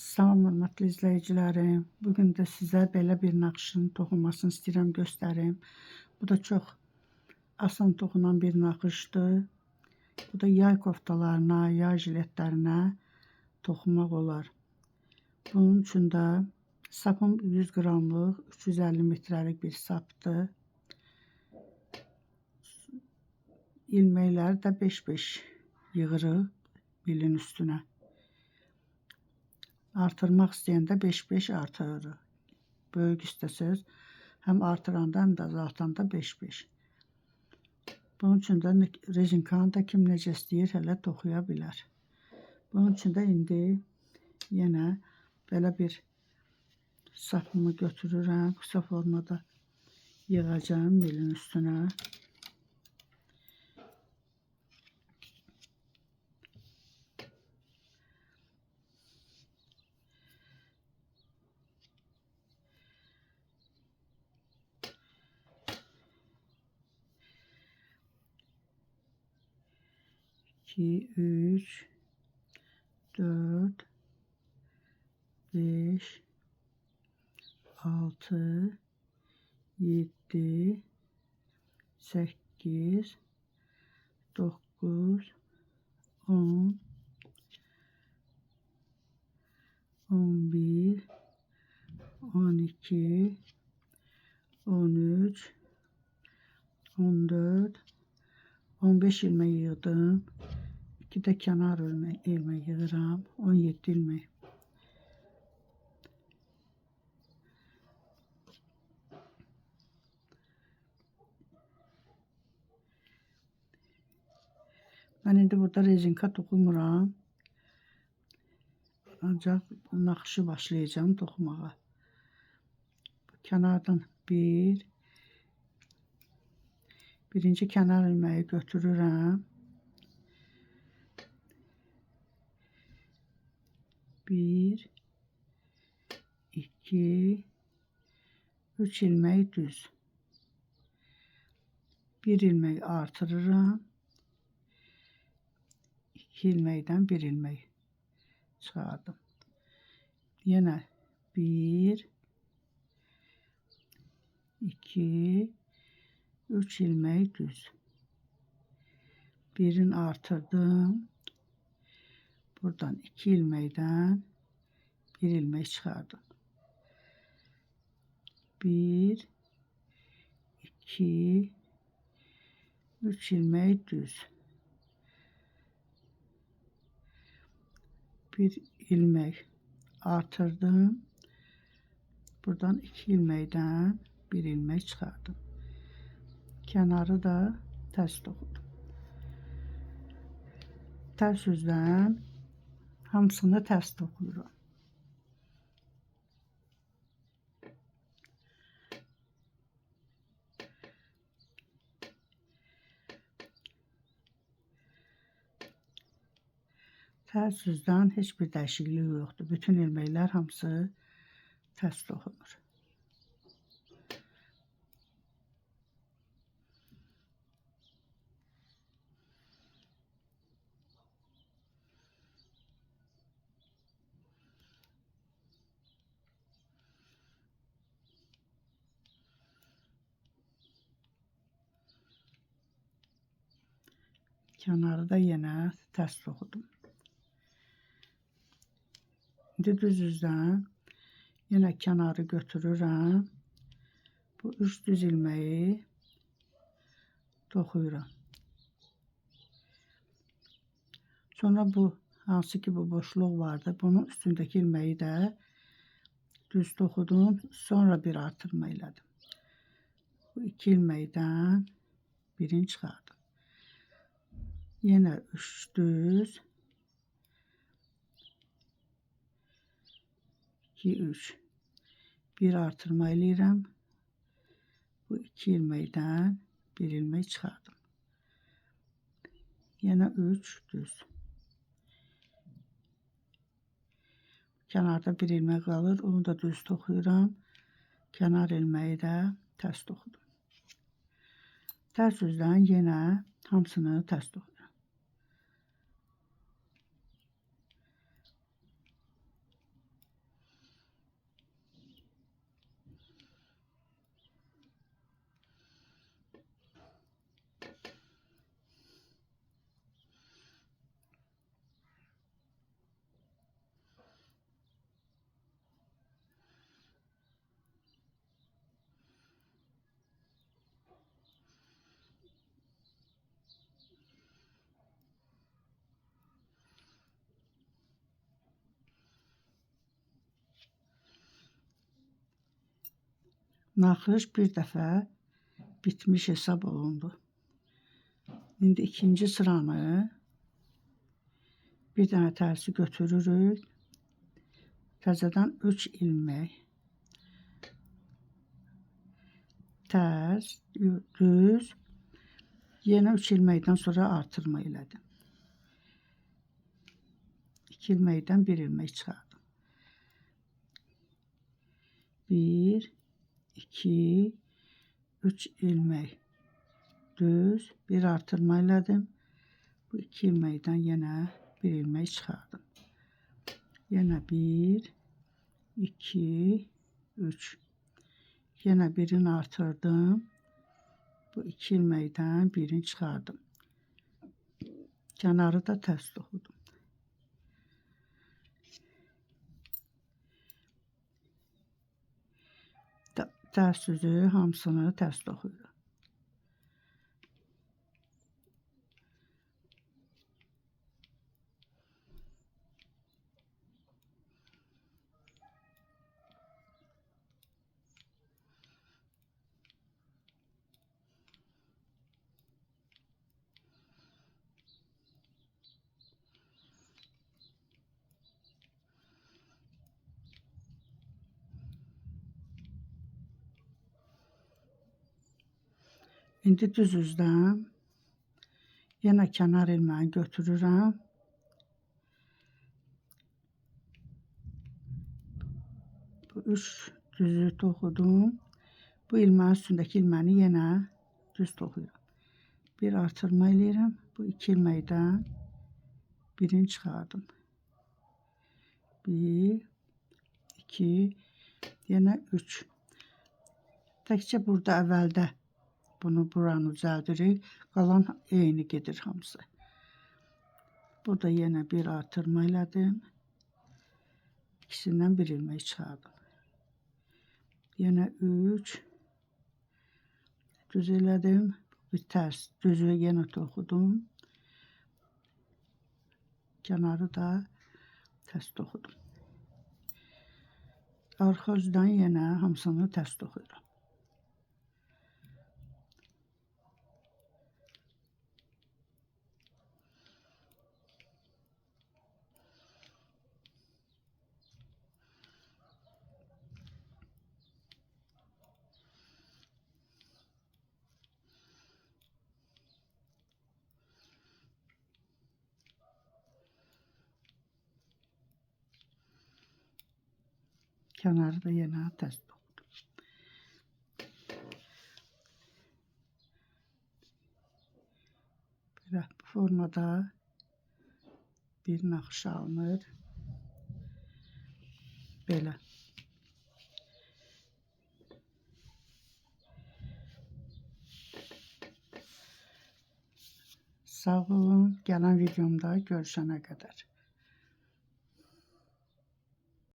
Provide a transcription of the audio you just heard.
Salam hörmətli izləyicilərim. Bugün də sizə belə bir naxışın toxunmasını istəyirəm göstərim. Bu da çox asan toxunan bir naxışdır. Bu da yay koftalarına, yay jiletlərinə toxunmaq olar. Bunun üçün də sapım 100 qramlıq, 350 metrəlik bir sapdır. İlməkləri də 5-5 yığırıq bilin üstünə. Artırmaq istəyəndə 5-5 artırırıq. Böyük istəsəz, həm artıranda, həm də azaltanda 5-5. Bunun üçün də rezinkanı da kim necə istəyir, hələ toxuya bilər. Bunun üçün də indi yenə belə bir sapımı götürürəm. Qısa formada yığacağım milin üstünə. İki, 3, 4, 5, 6, 7, 8, 9, 10, 11, 12, 13, 14, 15 ilmek yığdım. 2 də kənar ilmek yığıram. 17 ilmek. Mən indi burada rezinka toxumuram. Ancaq naxışı başlayacağım toxumağa. Kənardan birinci kənar ilmeği götürürəm. 1, 2, 3 ilmek düz. 1 ilmek artırıram. 2 ilmekdən 1 ilmek çıxardım. Yenə 1, 2, 3 ilmek düz. Birini artırdım. Buradan 2 ilmekdən 1 ilmek çıxardım. 1, 2, 3 ilmek düz. 1 ilmek artırdım. Buradan 2 ilmekdən 1 ilmek çıxardım. Kənarı da tərs toxudum. Tərs üzdən hamısını tərs toxuyuram. Tərs üzdən heç bir dəyişiklik yoxdur. Bütün ilməklər hamısı tərs toxunur. Kənarı da yenə tərs toxudum. İndi düz üzdən yenə kənarı götürürəm. Bu 3 düz ilmeği toxuyuram. Sonra bu hansı ki bu boşluq vardı, bunun üstündəki ilmeği də düz toxudum. Sonra bir artırma elədim. Bu 2 ilmekdən birini çıxardım. Yenə 3 düz. 2, 3. Bir artırma eləyirəm. Bu 2 ilmekdən 1 ilmek çıxardım. Yenə 3 düz. Kənarda 1 ilmek qalır. Onu da düz toxuyuram. Kənar ilmeği də tərs toxudum. Tərs üzdən yenə hamısını tərs toxuyuram. naxış bir dəfə bitmiş hesab olundu. İndi ikinci sıranı bir dənə tərsi götürürük. Təzədən 3 ilmək. Tərs, düz. Yenə 3 ilməkdən sonra artırma elədim. 2 ilməkdən 1 ilmək çıxardım. 1, 2, 3 ilmək. Düz, bir artırma elədim. Bu 2 ilməkdən yenə 1 ilmək çıxardım. Yenə 1, 2, 3. Yenə birini artırdım. Bu 2 ilməkdən birini çıxardım. Kənarı da tərs toxudum. Tərs düzü hamısını tərs toxuyuram. İndi düz üzdən yenə kənar ilməyi götürürəm. Bu 3 düzü toxudum. Bu ilməyin üstündəki ilməni yenə düz toxuyuram. Bir artırma eləyirəm. Bu 2 ilməkdən birini çıxardım. 1, 2, yenə 3. Təkcə burada əvvəldə buranı düzəldirik. Qalan eyni gedir hamısı. Burada yenə bir artırma elədim. İkisindən bir ilmək çıxardım. Yenə 3. Düz elədim. Bir tərs düzü yenə toxudum. Kənarı da tərs toxudum. Arxa üzdən yenə hamısını tərs toxuyuram. Kənarı da yenə tərs toxudum. Belə bu formada bir naxış alınır. Belə. Sağ olun. Gələn videomda görüşənə qədər.